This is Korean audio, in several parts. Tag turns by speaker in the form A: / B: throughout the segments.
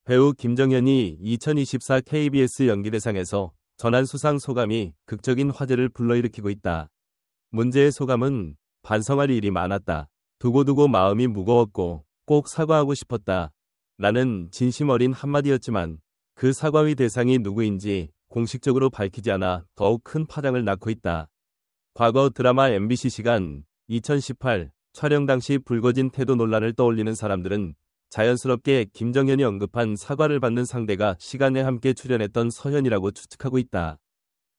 A: 배우 김정현이 2024 KBS 연기대상에서 전한 수상 소감이 극적인 화제를 불러일으키고 있다. 문제의 소감은 반성할 일이 많았다. 두고두고 마음이 무거웠고 꼭 사과하고 싶었다. 라는 진심 어린 한마디였지만 그 사과의 대상이 누구인지 공식적으로 밝히지 않아 더욱 큰 파장을 낳고 있다. 과거 드라마 MBC 시간 2018 촬영 당시 불거진 태도 논란을 떠올리는 사람들은 자연스럽게 김정현이 언급한 사과를 받는 상대가 시간에 함께 출연했던 서현이라고 추측하고 있다.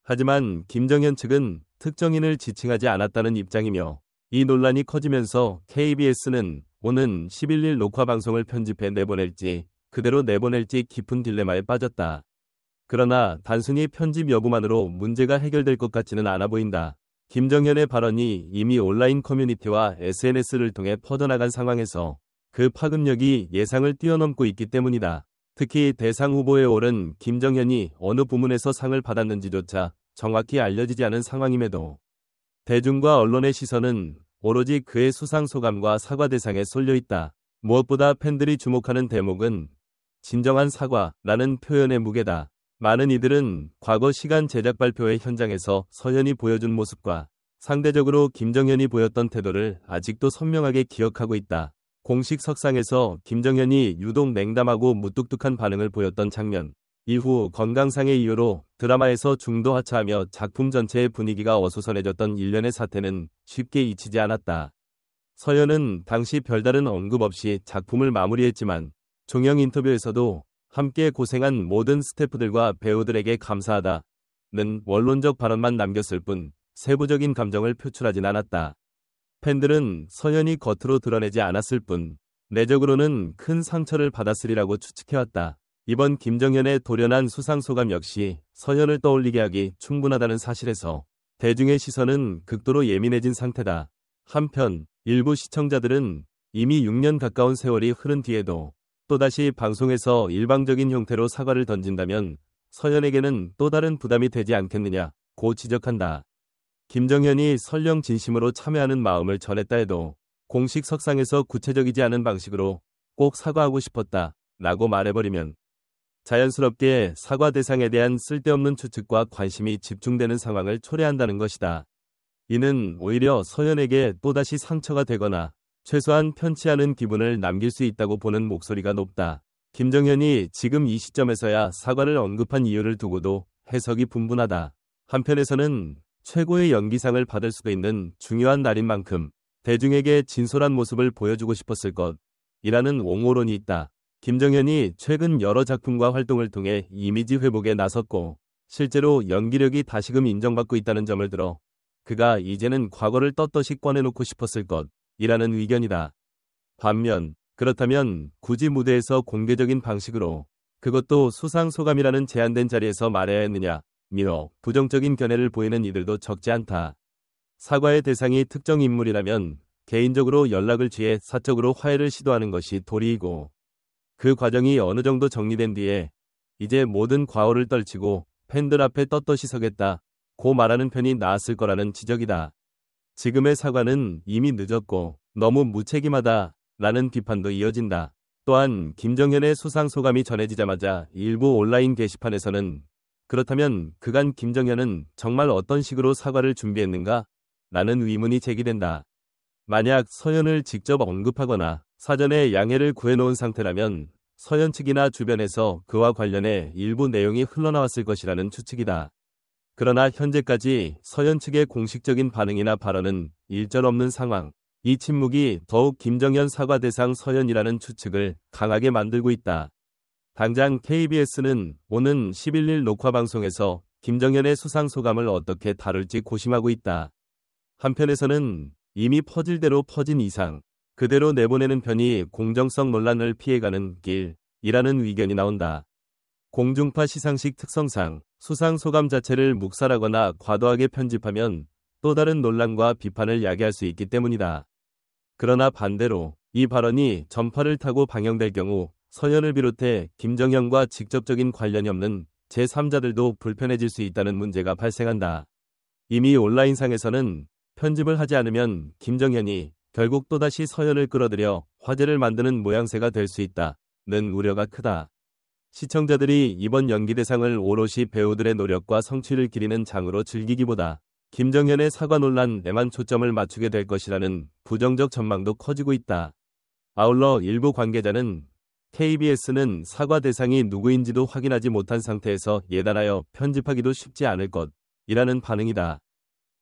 A: 하지만 김정현 측은 특정인을 지칭하지 않았다는 입장이며 이 논란이 커지면서 KBS는 오는 11일 녹화 방송을 편집해 내보낼지 그대로 내보낼지 깊은 딜레마에 빠졌다. 그러나 단순히 편집 여부만으로 문제가 해결될 것 같지는 않아 보인다. 김정현의 발언이 이미 온라인 커뮤니티와 SNS를 통해 퍼져나간 상황에서 그 파급력이 예상을 뛰어넘고 있기 때문이다. 특히 대상 후보에 오른 김정현이 어느 부문에서 상을 받았는지조차 정확히 알려지지 않은 상황임에도 대중과 언론의 시선은 오로지 그의 수상 소감과 사과 대상에 쏠려 있다. 무엇보다 팬들이 주목하는 대목은 진정한 사과라는 표현의 무게다. 많은 이들은 과거 시간 제작 발표회 현장에서 서현이 보여준 모습과 상대적으로 김정현이 보였던 태도를 아직도 선명하게 기억하고 있다. 공식 석상에서 김정현이 유독 냉담하고 무뚝뚝한 반응을 보였던 장면. 이후 건강상의 이유로 드라마에서 중도 하차하며 작품 전체의 분위기가 어수선해졌던 일련의 사태는 쉽게 잊히지 않았다. 서현은 당시 별다른 언급 없이 작품을 마무리했지만 종영 인터뷰에서도 함께 고생한 모든 스태프들과 배우들에게 감사하다는 원론적 발언만 남겼을 뿐 세부적인 감정을 표출하진 않았다. 팬들은 서현이 겉으로 드러내지 않았을 뿐 내적으로는 큰 상처를 받았으리라고 추측해왔다. 이번 김정현의 돌연한 수상 소감 역시 서현을 떠올리게 하기 충분하다는 사실에서 대중의 시선은 극도로 예민해진 상태다. 한편 일부 시청자들은 이미 6년 가까운 세월이 흐른 뒤에도 또다시 방송에서 일방적인 형태로 사과를 던진다면 서현에게는 또 다른 부담이 되지 않겠느냐고 지적한다. 김정현이 설령 진심으로 참여하는 마음을 전했다 해도 공식 석상에서 구체적이지 않은 방식으로 꼭 사과하고 싶었다 라고 말해버리면 자연스럽게 사과 대상에 대한 쓸데없는 추측과 관심이 집중되는 상황을 초래한다는 것이다. 이는 오히려 서현에게 또다시 상처가 되거나 최소한 편치 않은 기분을 남길 수 있다고 보는 목소리가 높다. 김정현이 지금 이 시점에서야 사과를 언급한 이유를 두고도 해석이 분분하다. 한편에서는 최고의 연기상을 받을 수도 있는 중요한 날인 만큼 대중에게 진솔한 모습을 보여주고 싶었을 것이라는 옹호론이 있다. 김정현이 최근 여러 작품과 활동을 통해 이미지 회복에 나섰고 실제로 연기력이 다시금 인정받고 있다는 점을 들어 그가 이제는 과거를 떳떳이 꺼내놓고 싶었을 것이라는 의견이다. 반면 그렇다면 굳이 무대에서 공개적인 방식으로 그것도 수상 소감이라는 제한된 자리에서 말해야 했느냐 미뤄 부정적인 견해를 보이는 이들도 적지 않다. 사과의 대상이 특정 인물이라면 개인적으로 연락을 취해 사적으로 화해를 시도하는 것이 도리이고 그 과정이 어느 정도 정리된 뒤에 이제 모든 과오를 떨치고 팬들 앞에 떳떳이 서겠다고 말하는 편이 나았을 거라는 지적이다. 지금의 사과는 이미 늦었고 너무 무책임하다라는 비판도 이어진다. 또한 김정현의 수상 소감이 전해지자마자 일부 온라인 게시판에서는 그렇다면 그간 김정현은 정말 어떤 식으로 사과를 준비했는가? 라는 의문이 제기된다. 만약 서현을 직접 언급하거나 사전에 양해를 구해놓은 상태라면 서현 측이나 주변에서 그와 관련해 일부 내용이 흘러나왔을 것이라는 추측이다. 그러나 현재까지 서현 측의 공식적인 반응이나 발언은 일절없는 상황. 이 침묵이 더욱 김정현 사과 대상 서현이라는 추측을 강하게 만들고 있다. 당장 KBS는 오는 11일 녹화 방송에서 김정현의 수상 소감을 어떻게 다룰지 고심하고 있다. 한편에서는 이미 퍼질 대로 퍼진 이상 그대로 내보내는 편이 공정성 논란을 피해가는 길이라는 의견이 나온다. 공중파 시상식 특성상 수상 소감 자체를 묵살하거나 과도하게 편집하면 또 다른 논란과 비판을 야기할 수 있기 때문이다. 그러나 반대로 이 발언이 전파를 타고 방영될 경우 서현을 비롯해 김정현과 직접적인 관련이 없는 제3자들도 불편해질 수 있다는 문제가 발생한다. 이미 온라인상에서는 편집을 하지 않으면 김정현이 결국 또다시 서현을 끌어들여 화제를 만드는 모양새가 될 수 있다는 우려가 크다. 시청자들이 이번 연기 대상을 오롯이 배우들의 노력과 성취를 기리는 장으로 즐기기보다 김정현의 사과 논란에만 초점을 맞추게 될 것이라는 부정적 전망도 커지고 있다. 아울러 일부 관계자는 KBS는 사과 대상이 누구인지도 확인하지 못한 상태에서 예단하여 편집하기도 쉽지 않을 것이라는 반응이다.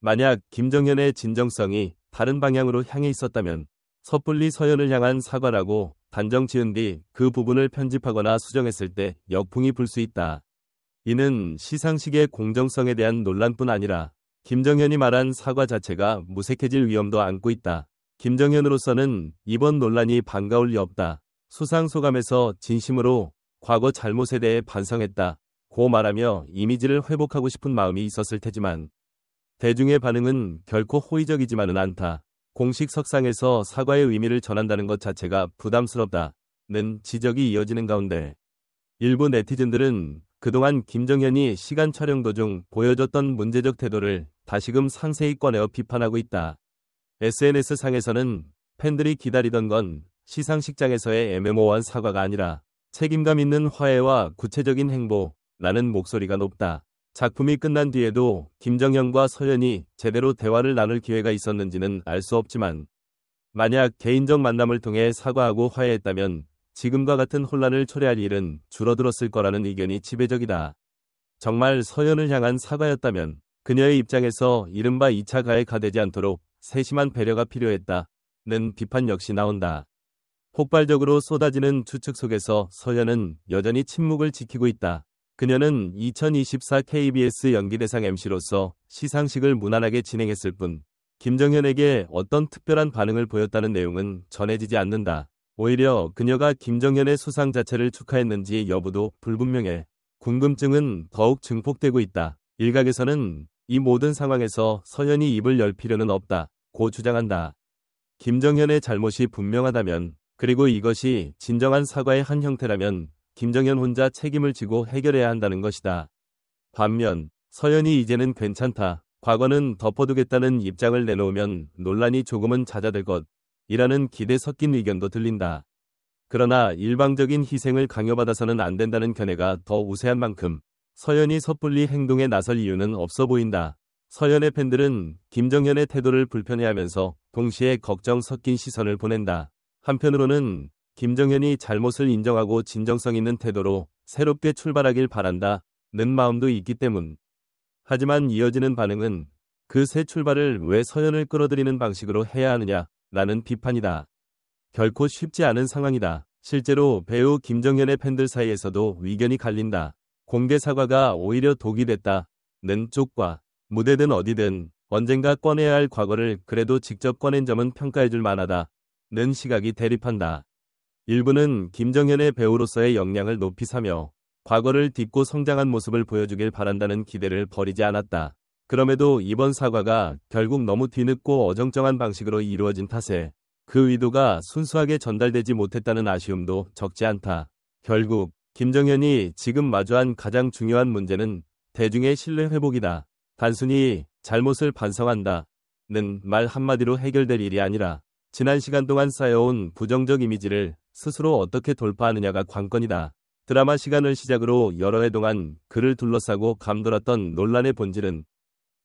A: 만약 김정현의 진정성이 다른 방향으로 향해 있었다면 섣불리 서연을 향한 사과라고 단정 지은 뒤 그 부분을 편집하거나 수정했을 때 역풍이 불 수 있다. 이는 시상식의 공정성에 대한 논란뿐 아니라 김정현이 말한 사과 자체가 무색해질 위험도 안고 있다. 김정현으로서는 이번 논란이 반가울 리 없다. 수상 소감에서 진심으로 과거 잘못에 대해 반성했다 고 말하며 이미지를 회복하고 싶은 마음이 있었을 테지만 대중의 반응은 결코 호의적이지만은 않다. 공식 석상에서 사과의 의미를 전한다는 것 자체가 부담스럽다는 지적이 이어지는 가운데 일부 네티즌들은 그동안 김정현이 시간 촬영 도중 보여줬던 문제적 태도를 다시금 상세히 꺼내어 비판하고 있다. SNS상에서는 팬들이 기다리던 건 시상식장에서의 애매모호한 사과가 아니라 책임감 있는 화해와 구체적인 행보라는 목소리가 높다. 작품이 끝난 뒤에도 김정현과 서연이 제대로 대화를 나눌 기회가 있었는지는 알 수 없지만 만약 개인적 만남을 통해 사과하고 화해했다면 지금과 같은 혼란을 초래할 일은 줄어들었을 거라는 의견이 지배적이다. 정말 서연을 향한 사과였다면 그녀의 입장에서 이른바 2차 가해가 되지 않도록 세심한 배려가 필요했다는 비판 역시 나온다. 폭발적으로 쏟아지는 추측 속에서 서연은 여전히 침묵을 지키고 있다. 그녀는 2024 KBS 연기대상 MC로서 시상식을 무난하게 진행했을 뿐 김정현에게 어떤 특별한 반응을 보였다는 내용은 전해지지 않는다. 오히려 그녀가 김정현의 수상 자체를 축하했는지 여부도 불분명해 궁금증은 더욱 증폭되고 있다. 일각에서는 이 모든 상황에서 서연이 입을 열 필요는 없다고 주장한다. 김정현의 잘못이 분명하다면 그리고 이것이 진정한 사과의 한 형태라면 김정현 혼자 책임을 지고 해결해야 한다는 것이다. 반면 서연이 이제는 괜찮다, 과거는 덮어두겠다는 입장을 내놓으면 논란이 조금은 잦아들 것이라는 기대 섞인 의견도 들린다. 그러나 일방적인 희생을 강요받아서는 안 된다는 견해가 더 우세한 만큼 서연이 섣불리 행동에 나설 이유는 없어 보인다. 서연의 팬들은 김정현의 태도를 불편해하면서 동시에 걱정 섞인 시선을 보낸다. 한편으로는 김정현이 잘못을 인정하고 진정성 있는 태도로 새롭게 출발하길 바란다는 마음도 있기 때문. 하지만 이어지는 반응은 그 새 출발을 왜 서연을 끌어들이는 방식으로 해야 하느냐라는 비판이다. 결코 쉽지 않은 상황이다. 실제로 배우 김정현의 팬들 사이에서도 의견이 갈린다. 공개 사과가 오히려 독이 됐다는 쪽과 무대든 어디든 언젠가 꺼내야 할 과거를 그래도 직접 꺼낸 점은 평가해줄 만하다는 시각이 대립한다. 일부는 김정현의 배우로서의 역량을 높이 사며 과거를 딛고 성장한 모습을 보여주길 바란다는 기대를 버리지 않았다. 그럼에도 이번 사과가 결국 너무 뒤늦고 어정쩡한 방식으로 이루어진 탓에 그 의도가 순수하게 전달되지 못했다는 아쉬움도 적지 않다. 결국 김정현이 지금 마주한 가장 중요한 문제는 대중의 신뢰 회복이다. 단순히 잘못을 반성한다는 말 한마디로 해결될 일이 아니라 지난 시간 동안 쌓여온 부정적 이미지를 스스로 어떻게 돌파하느냐가 관건이다. 드라마 시간을 시작으로 여러 해 동안 그를 둘러싸고 감돌았던 논란의 본질은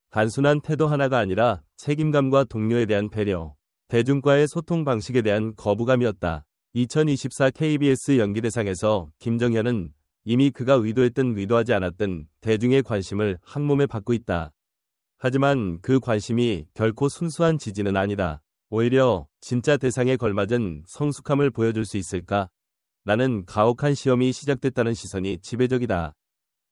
A: 단순한 태도 하나가 아니라 책임감과 동료에 대한 배려, 대중과의 소통 방식에 대한 거부감이었다. 2024 KBS 연기대상에서 김정현은 이미 그가 의도했든 의도하지 않았든 대중의 관심을 한몸에 받고 있다. 하지만 그 관심이 결코 순수한 지지는 아니다. 오히려 진짜 대상에 걸맞은 성숙함을 보여줄 수 있을까? 라는 가혹한 시험이 시작됐다는 시선이 지배적이다.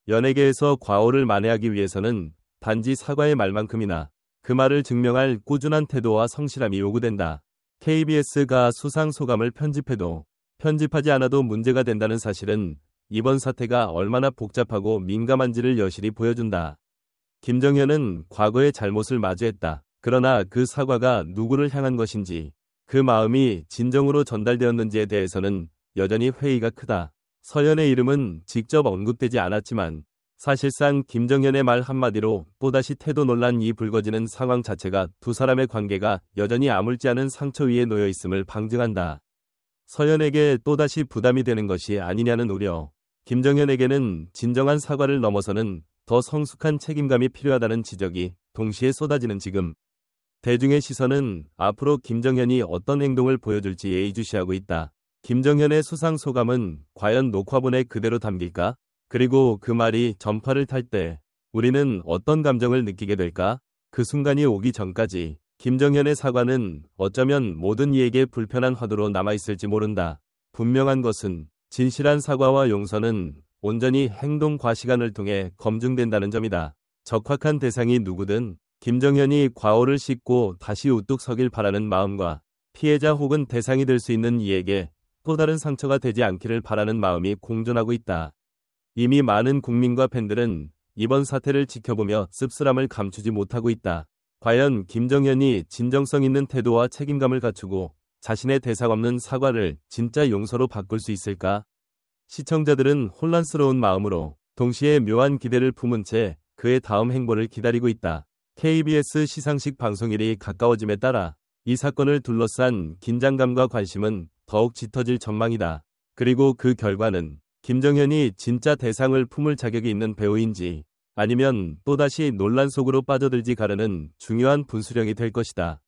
A: 연예계에서 과오를 만회하기 위해서는 단지 사과의 말만큼이나 그 말을 증명할 꾸준한 태도와 성실함이 요구된다. KBS가 수상 소감을 편집해도 편집하지 않아도 문제가 된다는 사실은 이번 사태가 얼마나 복잡하고 민감한지를 여실히 보여준다. 김정현은 과거의 잘못을 마주했다. 그러나 그 사과가 누구를 향한 것인지, 그 마음이 진정으로 전달되었는지에 대해서는 여전히 회의가 크다. 서연의 이름은 직접 언급되지 않았지만 사실상 김정현의 말 한마디로 또다시 태도 논란이 불거지는 상황 자체가 두 사람의 관계가 여전히 아물지 않은 상처 위에 놓여 있음을 방증한다. 서연에게 또다시 부담이 되는 것이 아니냐는 우려, 김정현에게는 진정한 사과를 넘어서는 더 성숙한 책임감이 필요하다는 지적이 동시에 쏟아지는 지금, 대중의 시선은 앞으로 김정현이 어떤 행동을 보여줄지 예의주시하고 있다. 김정현의 수상 소감은 과연 녹화본에 그대로 담길까? 그리고 그 말이 전파를 탈 때 우리는 어떤 감정을 느끼게 될까? 그 순간이 오기 전까지 김정현의 사과는 어쩌면 모든 이에게 불편한 화두로 남아있을지 모른다. 분명한 것은 진실한 사과와 용서는 온전히 행동 과시간을 통해 검증된다는 점이다. 적확한 대상이 누구든 김정현이 과오를 씻고 다시 우뚝 서길 바라는 마음과 피해자 혹은 대상이 될 수 있는 이에게 또 다른 상처가 되지 않기를 바라는 마음이 공존하고 있다. 이미 많은 국민과 팬들은 이번 사태를 지켜보며 씁쓸함을 감추지 못하고 있다. 과연 김정현이 진정성 있는 태도와 책임감을 갖추고 자신의 대상 없는 사과를 진짜 용서로 바꿀 수 있을까? 시청자들은 혼란스러운 마음으로 동시에 묘한 기대를 품은 채 그의 다음 행보를 기다리고 있다. KBS 시상식 방송일이 가까워짐에 따라 이 사건을 둘러싼 긴장감과 관심은 더욱 짙어질 전망이다. 그리고 그 결과는 김정현이 진짜 대상을 품을 자격이 있는 배우인지 아니면 또다시 논란 속으로 빠져들지 가르는 중요한 분수령이 될 것이다.